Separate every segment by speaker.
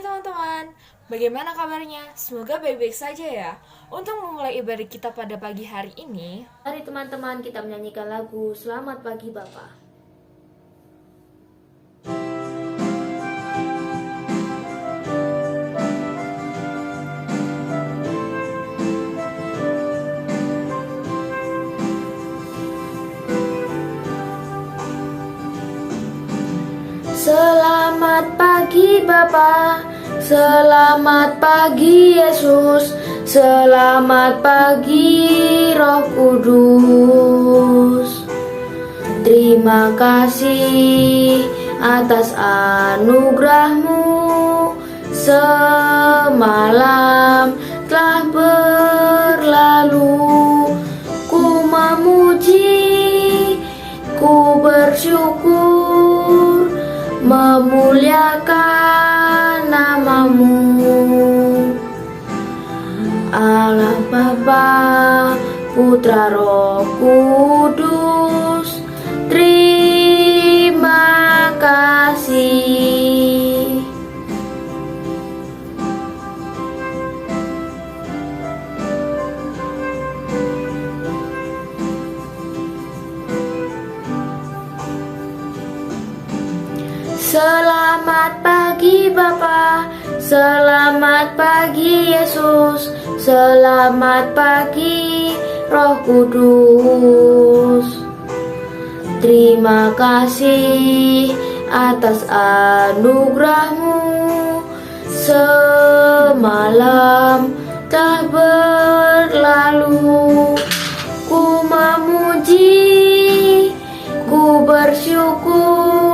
Speaker 1: teman-teman, bagaimana kabarnya? Semoga baik-baik saja ya. Untuk memulai ibadah kita pada pagi hari ini,
Speaker 2: Mari teman-teman kita menyanyikan lagu Selamat Pagi Bapa. Selamat pagi Bapa, selamat pagi Yesus, selamat pagi Roh Kudus. Terima kasih atas anugerah-Mu, semalam telah berlalu. Ku memuji, ku bersyukur, memuliakan nama-Mu. Allah Bapa, Putra Roh Kudus, terima kasih. Selamat pagi Bapa, selamat pagi Yesus, selamat pagi Roh Kudus. Terima kasih atas anugerah-Mu, semalam telah berlalu. Ku memuji, ku bersyukur,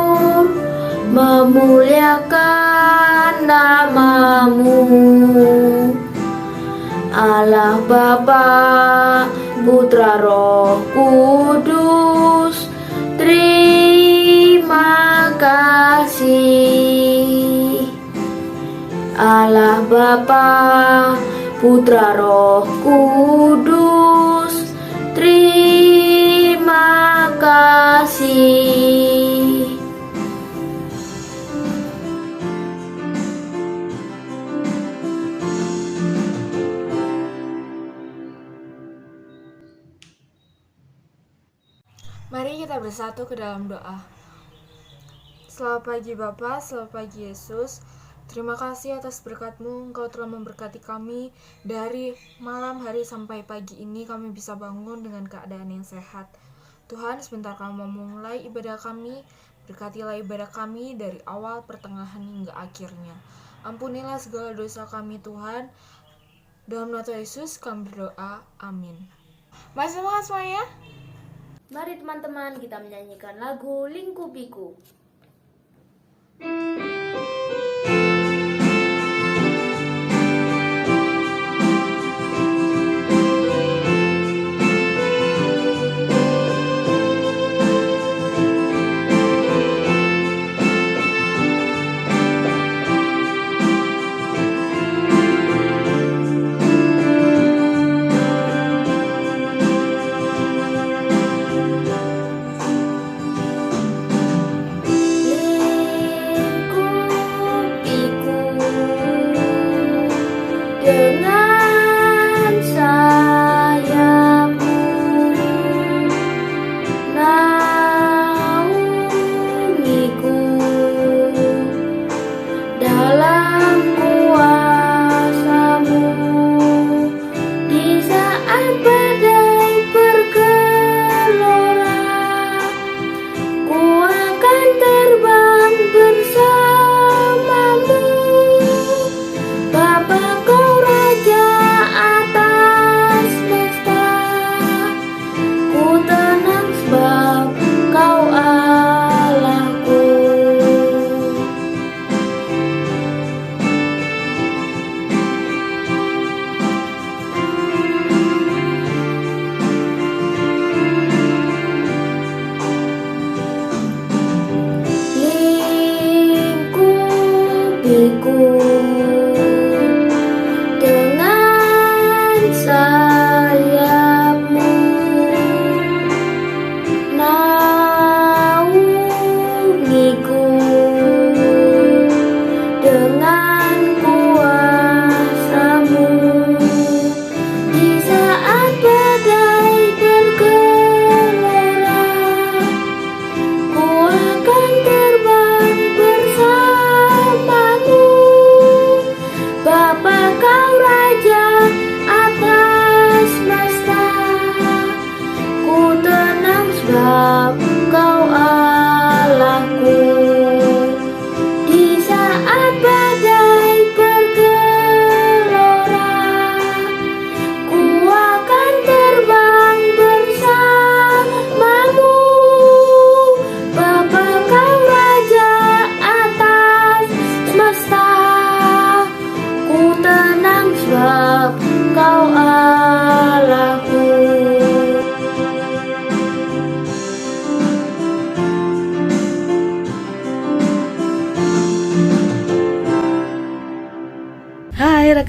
Speaker 2: memuliakan nama-Mu. Allah Bapa, Putra Roh Kudus, terima kasih. Allah Bapa, Putra Roh Kudus, terima kasih.
Speaker 1: mari kita bersatu ke dalam doa. Selamat pagi Bapa, selamat pagi Yesus. Terima kasih atas berkat-Mu, Engkau telah memberkati kami dari malam hari sampai pagi ini kami bisa bangun dengan keadaan yang sehat. Tuhan, sebentar kami mau memulai ibadah kami, berkatilah ibadah kami dari awal, pertengahan hingga akhirnya. Ampunilah segala dosa kami Tuhan. Dalam nama Yesus kami berdoa, amin. Masih semangat semuanya?
Speaker 2: Mari teman-teman kita menyanyikan lagu Lingkupiku.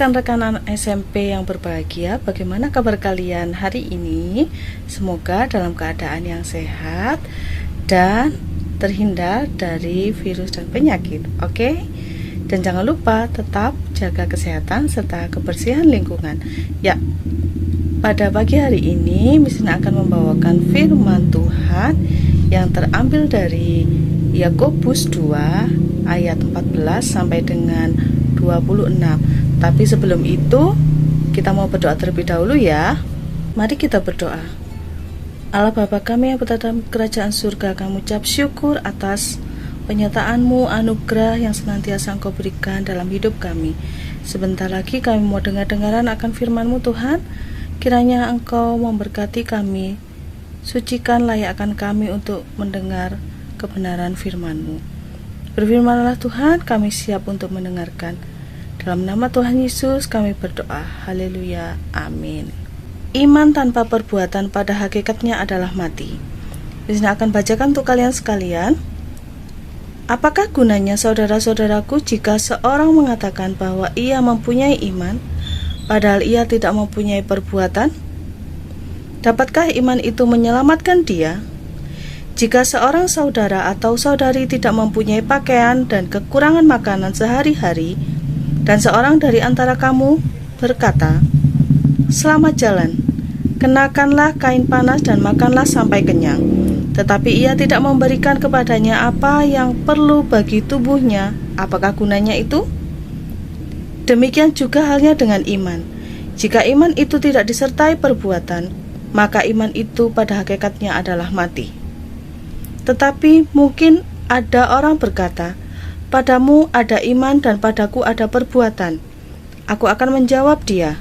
Speaker 3: rekan-rekan anak SMP yang berbahagia, bagaimana kabar kalian hari ini? Semoga dalam keadaan yang sehat dan terhindar dari virus dan penyakit, oke? Dan jangan lupa tetap jaga kesehatan serta kebersihan lingkungan. Ya, pada pagi hari ini Misna akan membawakan firman Tuhan yang terambil dari Yakobus 2 ayat 14 sampai dengan 26. Tapi sebelum itu kita mau berdoa terlebih dahulu ya. Mari kita berdoa. Allah Bapa kami yang berada dalam kerajaan surga, kami ucap syukur atas penyertaan-Mu, anugerah yang senantiasa Engkau berikan dalam hidup kami. Sebentar lagi kami mau dengar-dengaran akan firman-Mu Tuhan. Kiranya Engkau memberkati kami, sucikan layakkan kami untuk mendengar kebenaran firman-Mu. Berfirmanlah Tuhan, kami siap untuk mendengarkan. Dalam nama Tuhan Yesus kami berdoa. Haleluya. Amin. Iman tanpa perbuatan pada hakikatnya adalah mati. Di sini akan bacakan untuk kalian sekalian. Apakah gunanya saudara-saudaraku jika seorang mengatakan bahwa ia mempunyai iman, padahal ia tidak mempunyai perbuatan? Dapatkah iman itu menyelamatkan dia? Jika seorang saudara atau saudari tidak mempunyai pakaian dan kekurangan makanan sehari-hari, dan seorang dari antara kamu berkata, "Selamat jalan, kenakanlah kain panas dan makanlah sampai kenyang," tetapi ia tidak memberikan kepadanya apa yang perlu bagi tubuhnya, apakah gunanya itu? Demikian juga halnya dengan iman. Jika iman itu tidak disertai perbuatan, maka iman itu pada hakikatnya adalah mati. Tetapi mungkin ada orang berkata, "Padamu ada iman dan padaku ada perbuatan." Aku akan menjawab dia,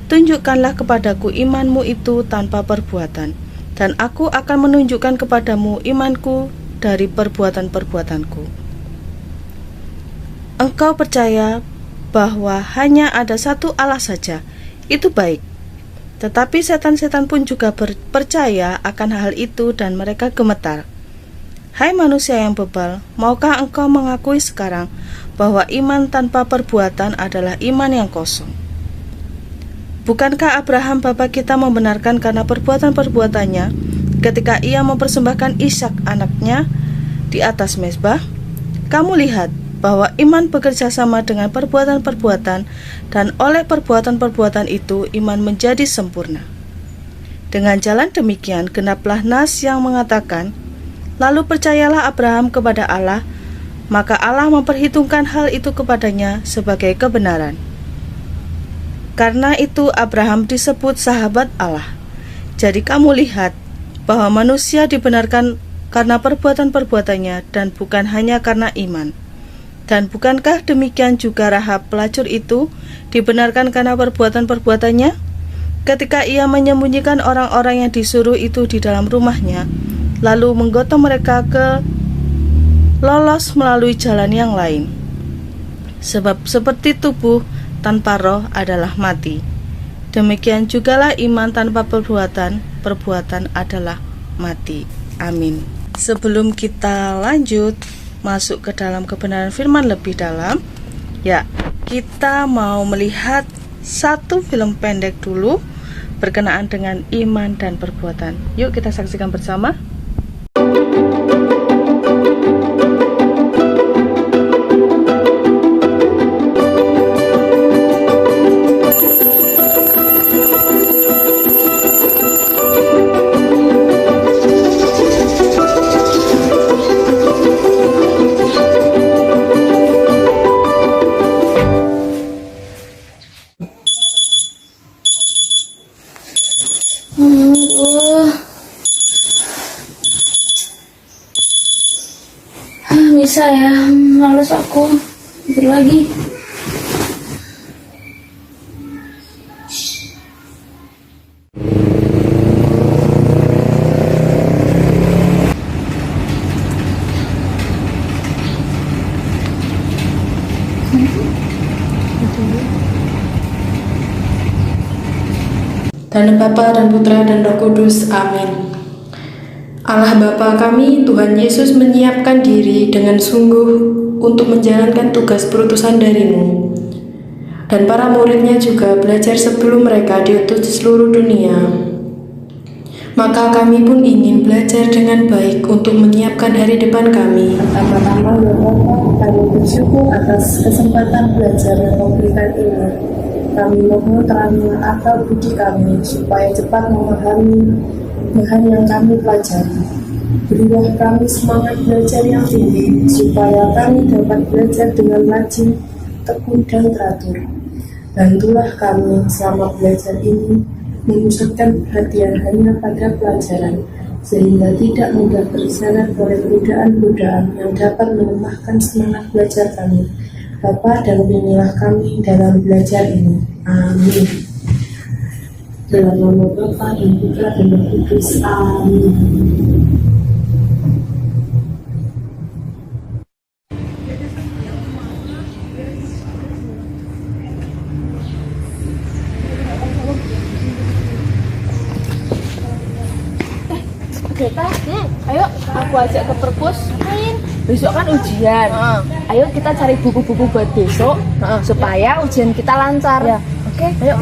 Speaker 3: "Tunjukkanlah kepadaku imanmu itu tanpa perbuatan, dan aku akan menunjukkan kepadamu imanku dari perbuatan-perbuatanku." Engkau percaya bahwa hanya ada satu Allah saja, itu baik. Tetapi setan-setan pun juga percaya akan hal itu dan mereka gemetar. Hai manusia yang bebal, maukah engkau mengakui sekarang bahwa iman tanpa perbuatan adalah iman yang kosong? Bukankah Abraham bapa kita membenarkan karena perbuatan-perbuatannya ketika ia mempersembahkan Ishak anaknya di atas mezbah? Kamu lihat bahwa iman bekerja sama dengan perbuatan-perbuatan, dan oleh perbuatan-perbuatan itu iman menjadi sempurna. Dengan jalan demikian genaplah nas yang mengatakan, "Lalu percayalah Abraham kepada Allah, maka Allah memperhitungkan hal itu kepadanya sebagai kebenaran." Karena itu Abraham disebut sahabat Allah. Jadi kamu lihat bahwa manusia dibenarkan karena perbuatan-perbuatannya dan bukan hanya karena iman. Dan bukankah demikian juga Rahab pelacur itu dibenarkan karena perbuatan-perbuatannya? Ketika ia menyembunyikan orang-orang yang disuruh itu di dalam rumahnya, lalu menggotong mereka ke lolos melalui jalan yang lain. Sebab seperti tubuh tanpa roh adalah mati, demikian jugalah iman tanpa perbuatan, perbuatan adalah mati. Amin. Sebelum kita lanjut masuk ke dalam kebenaran firman lebih dalam, ya, kita mau melihat satu film pendek dulu berkenaan dengan iman dan perbuatan. Yuk kita saksikan bersama.
Speaker 2: Bisa ya, males aku tidur lagi.
Speaker 4: Dan Bapa dan Putra dan Roh Kudus. Amin. Allah Bapa kami, Tuhan Yesus menyiapkan diri dengan sungguh untuk menjalankan tugas perutusan dari-Mu. dan para muridnya juga belajar sebelum mereka diutus di seluruh dunia. Maka kami pun ingin belajar dengan baik untuk menyiapkan hari depan kami.
Speaker 5: Pertama-tama ya Bapa, kami bersyukur atas kesempatan belajar yang Kau berikan ini. Kami mohon terangilah akal budi kami supaya cepat memahami bahan yang kami pelajari. Berilah kami semangat belajar yang tinggi supaya kami dapat belajar dengan rajin, tekun dan teratur. Bantulah kami selama belajar ini memusatkan perhatian hanya pada pelajaran, sehingga tidak mudah terseret oleh godaan-godaan yang dapat melemahkan semangat belajar kami. Bapa, dampingilah kami dalam belajar ini. Amin. Dalam nama Bapa dan Putra dan Roh Kudus. Amin.
Speaker 2: Kita, ayo aku ajak ke perpus. Besok kan ujian. Ayo kita cari buku-buku buat besok supaya ujian kita lancar. Ya. Oke, ayo.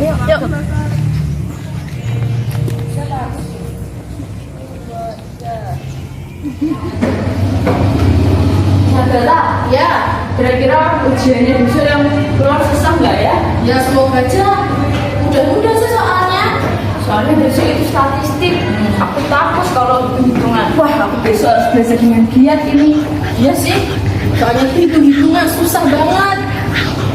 Speaker 2: Nagala, ya. Kira-kira ujiannya besok yang keluar susah nggak ya? Ya semoga aja. Mudah-mudah sih soalnya. Soalnya besok itu statistik. Aku takut kalau hitung-hitungan. Wah, aku besok harus belajar dengan giat ini. Iya sih. Soalnya itu hitung-hitungan susah banget.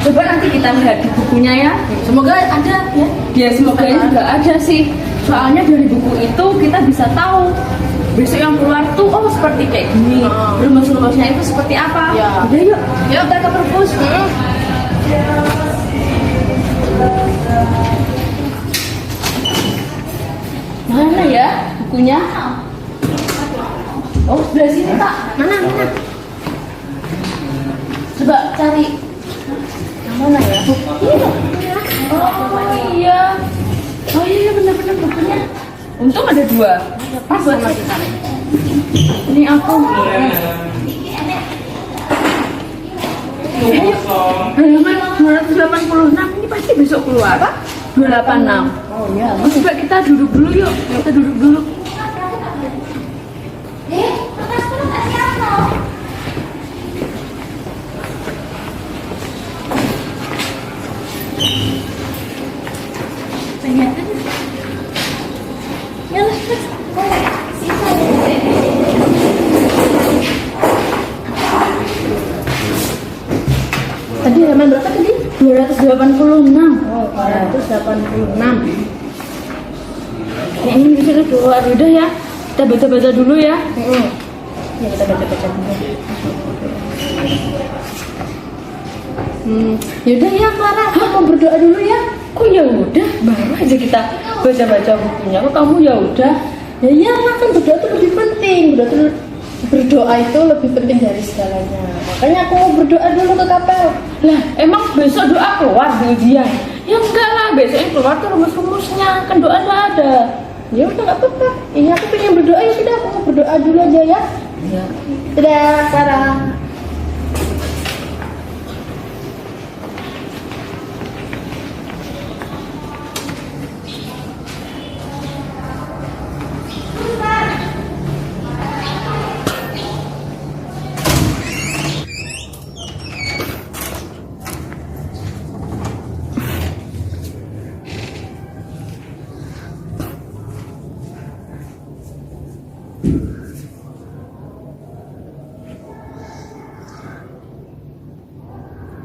Speaker 2: Coba nanti kita lihat di bukunya ya. Semoga ada ya. Ya semoga juga ada sih. Soalnya dari buku itu kita bisa tahu besok yang keluar tuh seperti kayak gini. Rumus-rumusnya itu seperti apa? Ya. Udah yuk kita ke perpus. Mana ya bukunya? Oh, sebelah sini Pak. Mana? Coba cari. Yang mana ya? Iya. Oh iya benar-benar bukunya. Untung ada 2. Pas buat kita. Ini aku. Halaman 286 ini pasti besok keluar. 286. Oh iya. Coba kita duduk dulu yuk. Kita duduk dulu. Tadi halaman berapa tadi? 286. Oh, 286. Ini bisa keluar udah ya. Kita baca-baca dulu ya. Ya kita baca-baca dulu. Yaudah ya Clara, aku mau berdoa dulu ya. Kok ya udah, baru aja kita baca-baca bukunya. Kok kamu ya udah? Ya kan berdoa itu lebih penting. Berdoa itu lebih penting dari segalanya. Makanya aku mau berdoa dulu ke kapel. Lah, emang besok doa keluar di ujian? Ya enggak lah, besok yang keluar tuh rumus-rumusnya. Kan doa enggak ada. Ya udah enggak apa-apa. Iya, aku pengen berdoa ya sudah, aku mau berdoa dulu aja ya. Iya. Dadah, Clara.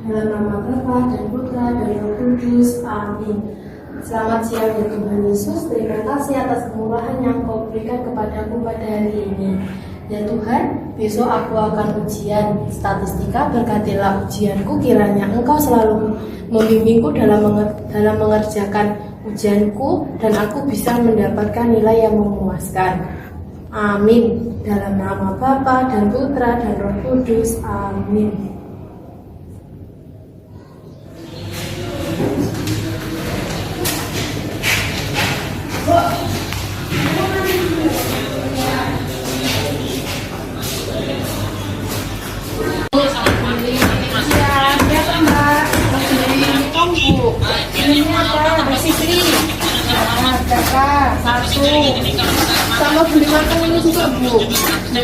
Speaker 4: Dalam nama Bapa dan Putra dan Roh Kudus. Amin. Selamat siang ya Tuhan Yesus. Terima kasih atas kemurahan yang Kau berikan kepadaku pada hari ini. Ya Tuhan, besok aku akan ujian statistika. Berkatilah ujianku, kiranya Engkau selalu membimbingku dalam mengerjakan ujianku dan aku bisa mendapatkan nilai yang memuaskan. Amin. Dalam nama Bapa dan Putra dan Roh Kudus. Amin.
Speaker 2: Kakak, satu. Sama beli makan ini juga, Bu. Ya.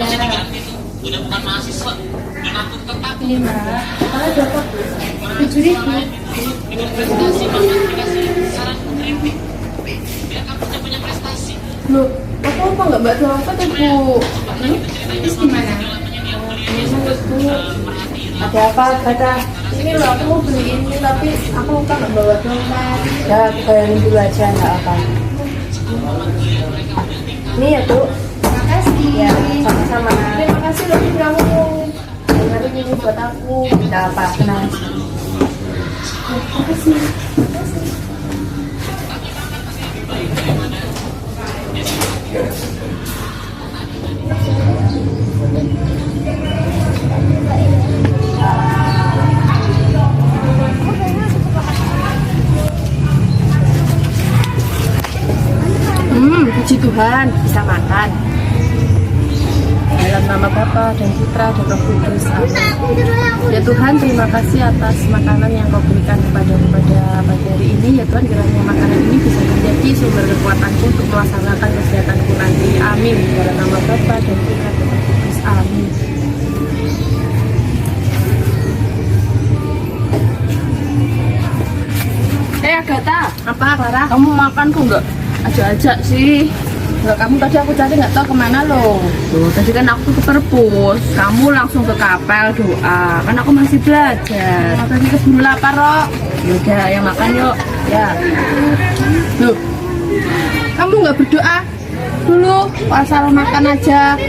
Speaker 2: Ini, Mbak. Kalau dapat 7.000. Loh, apa nggak Mbak dompet ya, Bu? Terus gimana? Ada apa, Kata? Ini loh, aku mau beli ini, tapi aku lupa nggak bawa dompet. Ya, aku bayarin dulu aja, nggak apa. Ini ya, Bu. Makasih. Ya, sama-sama. Terima kasih loh, kamu. Hari ini buat aku. Nggak apa, tenang. Makasih. Puji Tuhan bisa makan. Dalam nama Bapa dan Putra dan Roh Kudus. Amin. Ya Tuhan, terima kasih atas makanan yang Kau berikan pada pagi hari ini. Ya Tuhan, kiranya makanan ini bisa menjadi sumber kekuatanku untuk melaksanakan kesehatanku nanti. Amin. Dalam nama Bapa dan Putra dan Roh Kudus. Amin. Agatha, apa Clara? Kamu makan kok nggak ajak-ajak sih? Loh, kamu tadi aku cari nggak tahu kemana loh. Tuh, tadi kan aku ke perpus, kamu langsung ke kapel doa. Kan aku masih belajar. Aku tadi keburu lapar kok. Yaudah, yang makan yuk. Ya. Loh, kamu nggak berdoa dulu? Asal makan aja.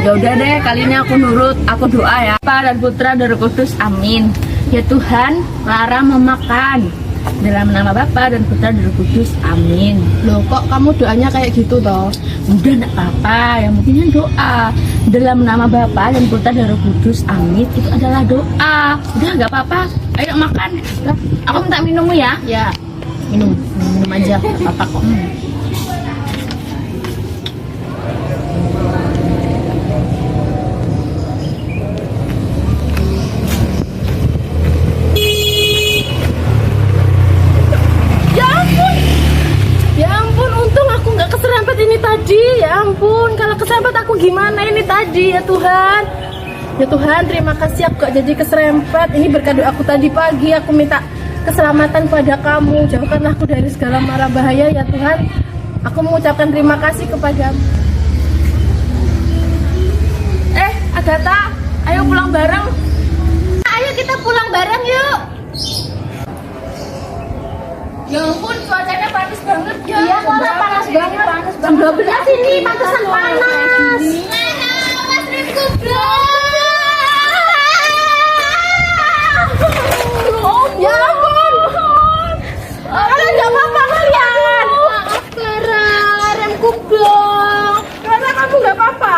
Speaker 2: Ya udah deh, kali ini aku nurut. Aku doa ya. Bapa dan Putra dan Roh Kudus. Amin. Ya Tuhan, Lara mau makan. Dalam nama Bapa dan Putra dan Roh Kudus. Amin. Loh, kok kamu doanya kayak gitu toh? Udah enggak apa-apa, yang penting kan doa. Dalam nama Bapa dan Putra dan Roh Kudus. Amin. Itu adalah doa. Udah enggak apa-apa. Ayo makan. Aku minta minummu ya. Ya. Minum aja, enggak apa-apa kok. Ya ampun, kalau keserempet aku gimana ini tadi ya Tuhan. Ya Tuhan, terima kasih aku gak jadi keserempet. Ini berkat doaku tadi pagi, aku minta keselamatan pada kamu. Jauhkanlah aku dari segala mara bahaya ya Tuhan. Aku mengucapkan terima kasih kepadamu. Agatha, ayo pulang bareng. Ayo kita pulang bareng yuk. Ya ampun, cuacanya panas banget ya. Iya, panas banget. Jam 12 ini, pantesan panas. Mas Rifku, ya ampun. Kalian gak apa-apa kalian? Maaf Clara, remku blok. Clara, kamu gak apa-apa?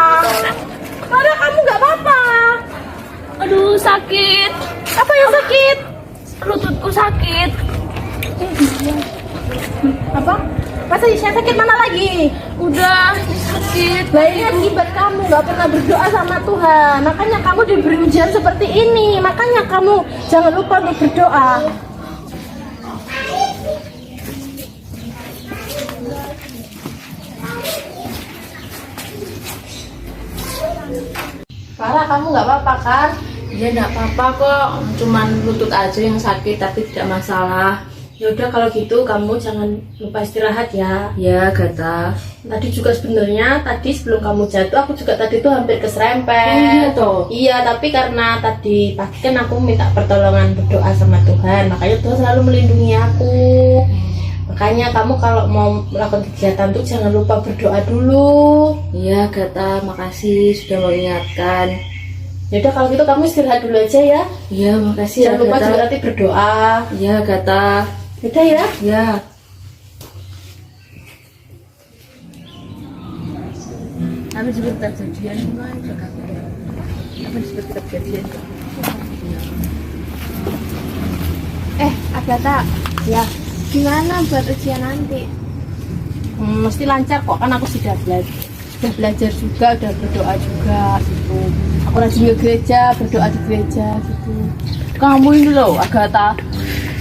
Speaker 2: Clara, kamu gak apa-apa? Aduh, sakit. Apa yang sakit? Lututku sakit. Apa? Masa yang sakit mana lagi? Udah sakit. Lah ini akibat kamu nggak pernah berdoa sama Tuhan. Makanya kamu diberi ujian seperti ini. Makanya kamu jangan lupa untuk berdoa. Farah, kamu nggak apa-apa kan?
Speaker 3: Ya enggak apa-apa kok, cuman lutut aja yang sakit tapi tidak masalah.
Speaker 2: Ya udah kalau gitu kamu jangan lupa istirahat ya.
Speaker 3: Ya Agatha.
Speaker 2: Tadi juga sebenarnya tadi sebelum kamu jatuh aku juga tadi tuh hampir keserempet.
Speaker 3: Oh, iya toh?
Speaker 2: Iya, tapi karena tadi pagi kan aku minta pertolongan berdoa sama Tuhan, makanya Tuhan selalu melindungi aku. Makanya kamu kalau mau melakukan kegiatan tuh jangan lupa berdoa dulu.
Speaker 3: Iya Agatha, makasih sudah mengingatkan.
Speaker 2: Ya udah kalau gitu kamu istirahat dulu aja ya.
Speaker 3: Iya, makasih
Speaker 2: Jangan lupa
Speaker 3: Agatha.
Speaker 2: juga nanti berdoa.
Speaker 3: Iya Agatha.
Speaker 2: Udah ya.
Speaker 3: Ya. Apa sebentar kejadian mana kakak? Apa sebentar kejadian?
Speaker 2: Agatha,
Speaker 4: Ya, gimana buat ujian nanti?
Speaker 2: mesti lancar kok, kan aku sudah belajar juga, udah berdoa juga gitu. Aku rajin ke gereja, berdoa di gereja gitu.
Speaker 3: Kamu ini loh Agatha,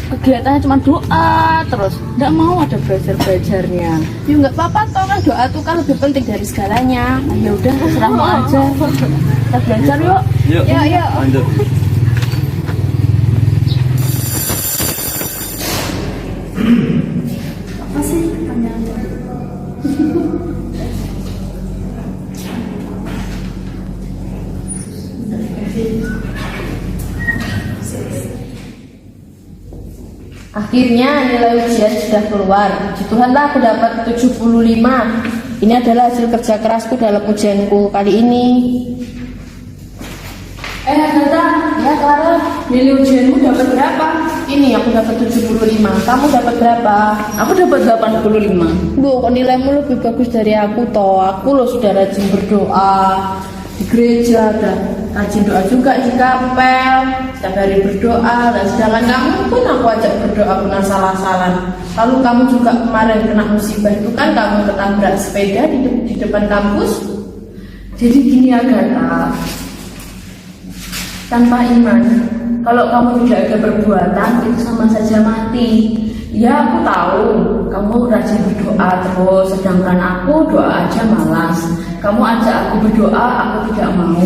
Speaker 2: kegiatannya cuma doa terus, nggak mau ada belajarnya.
Speaker 4: Ya nggak apa-apa toh, kan doa tuh kan lebih penting dari segalanya.
Speaker 2: Ya udah, terserahmu aja. Kita belajar yuk.
Speaker 6: Yuk,
Speaker 4: Yuk.
Speaker 6: lanjut.
Speaker 4: Apa sih pertanyaannya?
Speaker 2: Akhirnya nilai ujian sudah keluar. Puji Tuhanlah, aku dapat 75. Ini adalah hasil kerja kerasku dalam ujianku kali ini. Agatha, ya Clara, nilai ujianmu dapat berapa? Ini aku dapat 75. Kamu dapat berapa? Aku dapat 85. Bu, kok nilaimu lebih bagus dari aku toh? Aku loh sudah rajin berdoa di gereja, dan rajin doa juga di kapel, setiap hari berdoa. Dan sedangkan kamu pun aku ajak berdoa pun salah-salah. Lalu kamu juga kemarin kena musibah itu kan, kamu ketabrak sepeda di depan kampus. Jadi gini Agatha, tanpa iman, kalau kamu tidak ada perbuatan, itu sama saja mati. Ya aku tahu kamu rajin berdoa terus, sedangkan aku doa aja malas. Kamu ajak aku berdoa, aku tidak mau.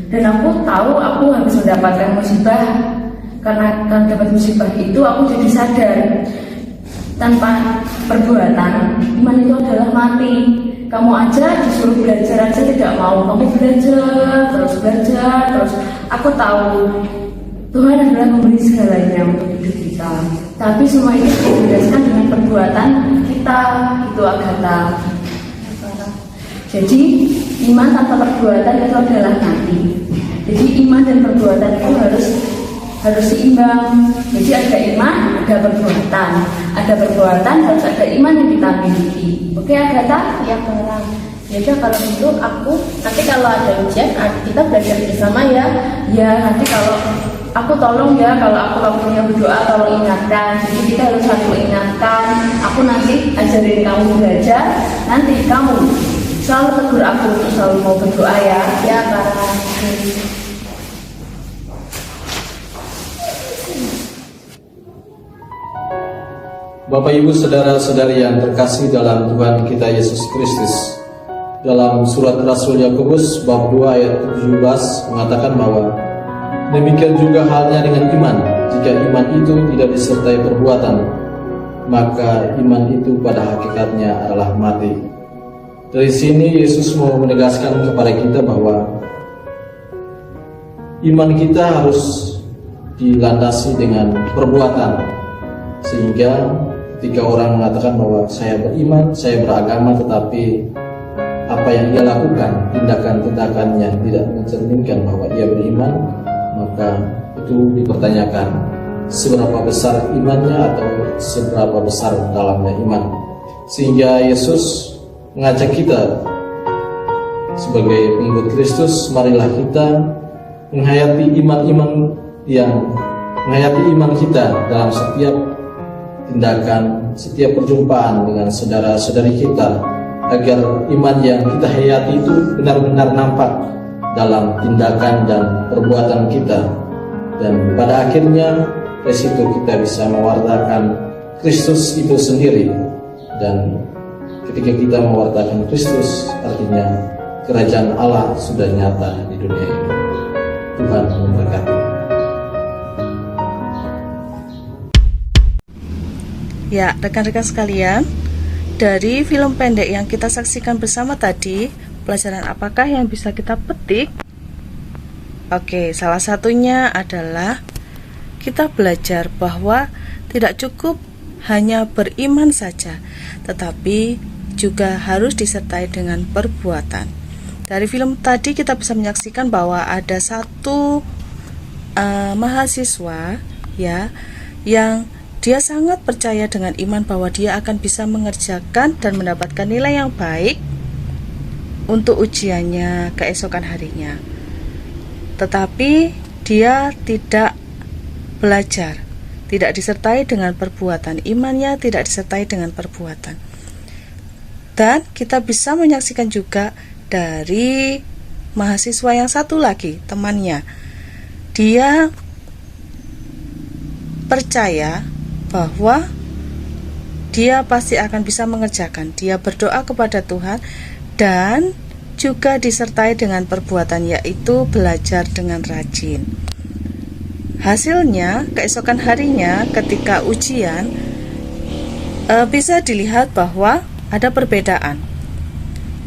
Speaker 2: Dan aku tahu aku harus mendapatkan musibah. Karena dapat musibah itu aku jadi sadar, tanpa perbuatan, iman itu adalah mati. Kamu aja disuruh belajar aja tidak mau. Kamu belajar terus. Aku tahu Tuhan adalah memberi segalanya untuk hidup kita. Tapi semua itu didasarkan dengan perbuatan kita, itu Agatha. Jadi iman tanpa perbuatan itu adalah mati. Jadi iman dan perbuatan itu harus seimbang. Jadi ada iman, ada perbuatan. Ada perbuatan, harus ada iman yang kita miliki. Oke Agatha?
Speaker 4: Ya Clara.
Speaker 2: Ya udah, kalau gitu aku nanti kalau ada ujian kita belajar bersama ya. Ya nanti kalau aku tolong ya, kalau aku waktunya berdoa tolong ingatkan. Jadi kita harus selalu ingatkan. Aku nanti ajarin kamu belajar. Nanti kamu selalu tegur aku untuk selalu mau berdoa ya. Ya Clara.
Speaker 6: Bapak Ibu saudara-saudari yang terkasih dalam Tuhan kita Yesus Kristus, dalam surat Rasul Yakobus bab 2 ayat 17 mengatakan bahwa demikian juga halnya dengan iman. Jika iman itu tidak disertai perbuatan, maka iman itu pada hakikatnya adalah mati. Dari sini Yesus mau menegaskan kepada kita bahwa iman kita harus dilandasi dengan perbuatan. Sehingga ketika orang mengatakan bahwa saya beriman, saya beragama, tetapi apa yang ia lakukan, tindakan-tindakannya tidak mencerminkan bahwa ia beriman, maka itu dipertanyakan seberapa besar imannya atau seberapa besar dalamnya iman. Sehingga Yesus mengajak kita sebagai pengikut Kristus, marilah kita menghayati iman kita dalam setiap tindakan, setiap perjumpaan dengan saudara-saudari kita, agar iman yang kita hayati itu benar-benar nampak dalam tindakan dan perbuatan kita. Dan pada akhirnya dari situ kita bisa mewartakan Kristus itu sendiri. Dan ketika kita mewartakan Kristus, artinya kerajaan Allah sudah nyata di dunia ini. Tuhan memberkati.
Speaker 3: Ya, rekan-rekan sekalian, dari film pendek yang kita saksikan bersama tadi, pelajaran apakah yang bisa kita petik? Oke, salah satunya adalah kita belajar bahwa tidak cukup hanya beriman saja, tetapi juga harus disertai dengan perbuatan. Dari film tadi kita bisa menyaksikan bahwa ada satu mahasiswa ya yang dia sangat percaya dengan iman bahwa dia akan bisa mengerjakan dan mendapatkan nilai yang baik untuk ujiannya keesokan harinya. Tetapi dia tidak belajar, tidak disertai dengan perbuatan. Imannya tidak disertai dengan perbuatan. Dan kita bisa menyaksikan juga dari mahasiswa yang satu lagi, temannya. Dia percaya bahwa dia pasti akan bisa mengerjakan. Dia berdoa kepada Tuhan dan juga disertai dengan perbuatan, yaitu belajar dengan rajin. Hasilnya, keesokan harinya ketika ujian, bisa dilihat bahwa ada perbedaan.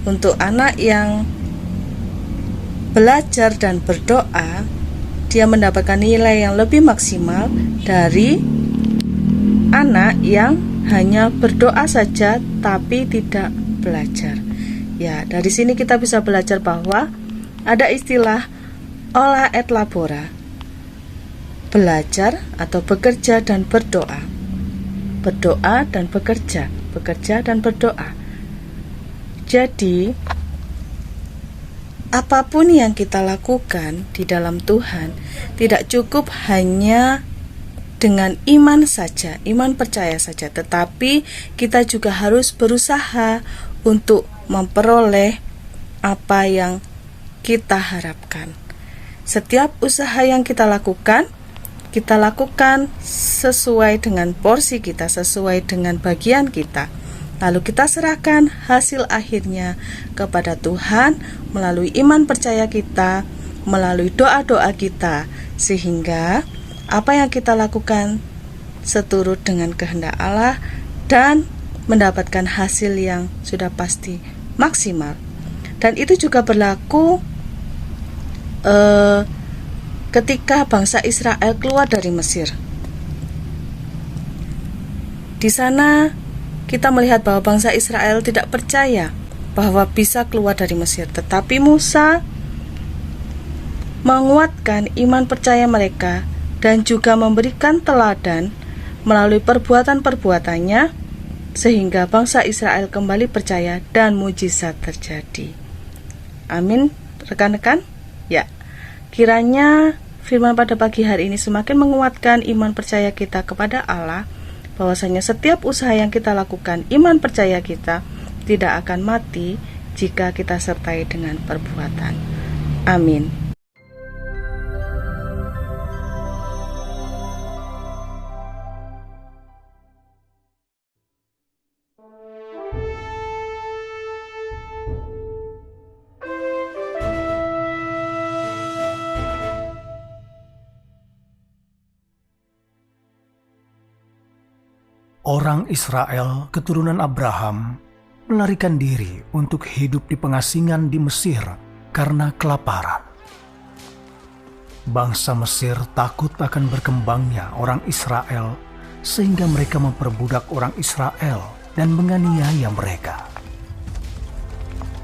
Speaker 3: Untuk anak yang belajar dan berdoa, dia mendapatkan nilai yang lebih maksimal dari anak yang hanya berdoa saja tapi tidak belajar. Ya, dari sini kita bisa belajar bahwa ada istilah ola et labora, belajar atau bekerja dan berdoa, berdoa dan bekerja, bekerja dan berdoa. Jadi apapun yang kita lakukan di dalam Tuhan tidak cukup hanya dengan iman saja, iman percaya saja, tetapi kita juga harus berusaha untuk memperoleh apa yang kita harapkan. Setiap usaha yang kita lakukan sesuai dengan porsi kita, sesuai dengan bagian kita. Lalu kita serahkan hasil akhirnya kepada Tuhan melalui iman percaya kita, melalui doa-doa kita, sehingga apa yang kita lakukan seturut dengan kehendak Allah dan mendapatkan hasil yang sudah pasti maksimal. Dan itu juga berlaku ketika bangsa Israel keluar dari Mesir. Di sana kita melihat bahwa bangsa Israel tidak percaya bahwa bisa keluar dari Mesir, tetapi Musa menguatkan iman percaya mereka dan juga memberikan teladan melalui perbuatan-perbuatannya sehingga bangsa Israel kembali percaya dan mujizat terjadi. Amin, rekan-rekan. Ya, kiranya firman pada pagi hari ini semakin menguatkan iman percaya kita kepada Allah, bahwasanya setiap usaha yang kita lakukan, iman percaya kita tidak akan mati jika kita sertai dengan perbuatan. Amin.
Speaker 7: Orang Israel keturunan Abraham melarikan diri untuk hidup di pengasingan di Mesir karena kelaparan. Bangsa Mesir takut akan berkembangnya orang Israel sehingga mereka memperbudak orang Israel dan menganiaya mereka.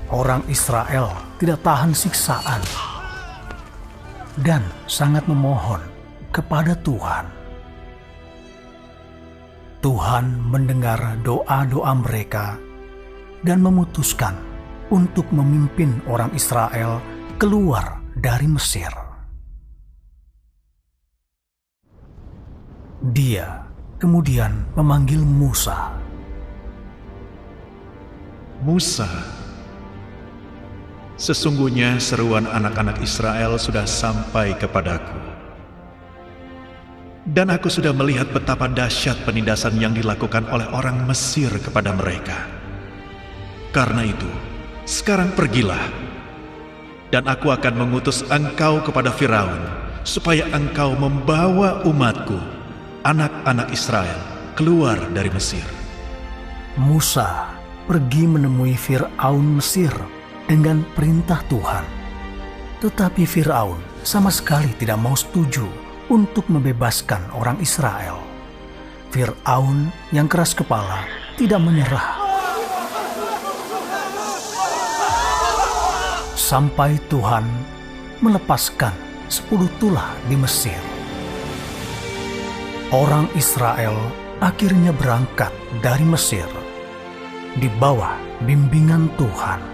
Speaker 7: Orang Israel tidak tahan siksaan dan sangat memohon kepada Tuhan. Tuhan mendengar doa-doa mereka dan memutuskan untuk memimpin orang Israel keluar dari Mesir. Dia kemudian memanggil Musa.
Speaker 8: Musa, sesungguhnya seruan anak-anak Israel sudah sampai kepadaku. Dan aku sudah melihat betapa dahsyat penindasan yang dilakukan oleh orang Mesir kepada mereka. Karena itu, sekarang pergilah, dan aku akan mengutus engkau kepada Firaun, supaya engkau membawa umatku, anak-anak Israel, keluar dari Mesir.
Speaker 7: Musa pergi menemui Firaun Mesir dengan perintah Tuhan. Tetapi Firaun sama sekali tidak mau setuju untuk membebaskan orang Israel. Firaun yang keras kepala tidak menyerah sampai Tuhan melepaskan 10 tulah di Mesir. Orang Israel akhirnya berangkat dari Mesir di bawah bimbingan Tuhan.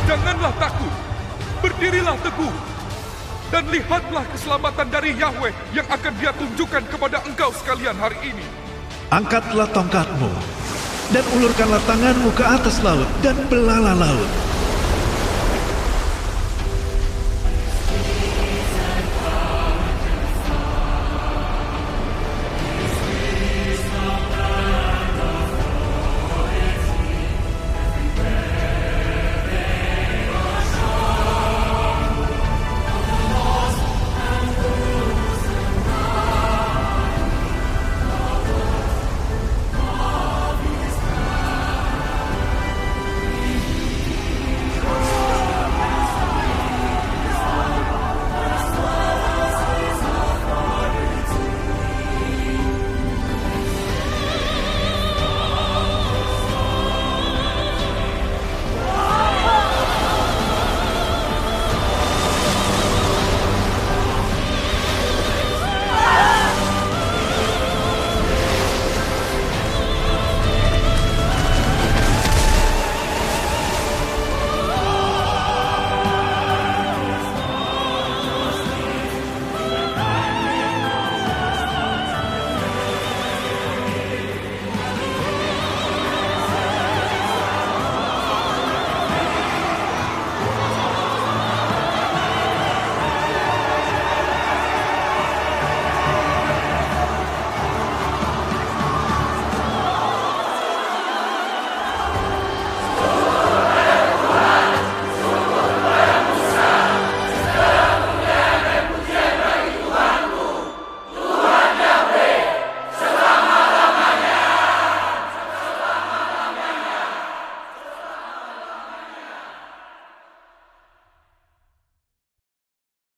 Speaker 9: Janganlah takut, berdirilah teguh, dan lihatlah keselamatan dari Yahweh yang akan Dia tunjukkan kepada engkau sekalian hari ini.
Speaker 8: Angkatlah tongkatmu, dan ulurkanlah tanganmu ke atas laut, dan belalah laut.